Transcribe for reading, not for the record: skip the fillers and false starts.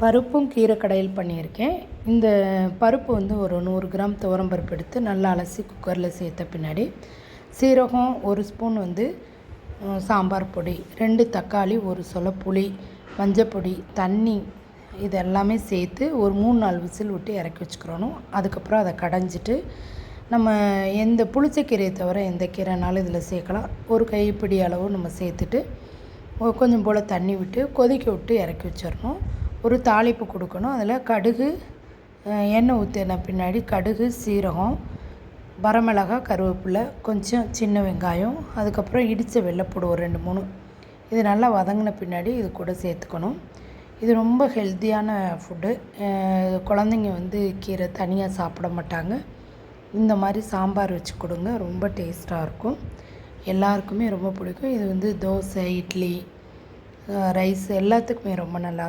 பருப்பும் கீரை கடையில் பண்ணியிருக்கேன். இந்த பருப்பு வந்து ஒரு 100 கிராம் துவரம் பருப்பு எடுத்து நல்லா அலசி குக்கரில் சேர்த்த பின்னாடி சீரகம் 1 ஸ்பூன் வந்து சாம்பார் பொடி, 2 தக்காளி, 1 சொல புளி, மஞ்சப்பொடி, தண்ணி இது எல்லாமே சேர்த்து ஒரு 3-4 விசில் விட்டு இறக்கி வச்சுக்கிறணும். அதுக்கப்புறம் அதை கடைஞ்சிட்டு நம்ம எந்த புளிச்சக்கீரையை தவிர எந்த கீரைனாலும் இதில் சேர்க்கலாம். ஒரு கைப்பிடி அளவு நம்ம சேர்த்துட்டு கொஞ்சம் போல் தண்ணி விட்டு கொதிக்க விட்டு இறக்கி வச்சிடணும். ஒரு தாளிப்பு கொடுக்கணும். அதில் கடுகு, எண்ணெய் ஊற்றின பின்னாடி கடுகு, சீரகம், வரமிளகாய், கருவேப்பிலை, கொஞ்சம் சின்ன வெங்காயம், அதுக்கப்புறம் இடித்த வெள்ளைப்பூடு ஒரு 2-3 இது நல்லா வதங்கின பின்னாடி இது கூட சேர்த்துக்கணும். இது ரொம்ப ஹெல்த்தியான ஃபுட்டு. குழந்தைங்க வந்து கீரை தனியாக சாப்பிட மாட்டாங்க. இந்த மாதிரி சாம்பார் வச்சு கொடுங்க, ரொம்ப டேஸ்ட்டாக இருக்கும். எல்லாருக்குமே ரொம்ப பிடிக்கும். இது வந்து தோசை, இட்லி, ரைஸ் எல்லாத்துக்குமே ரொம்ப நல்லாயிருக்கும்.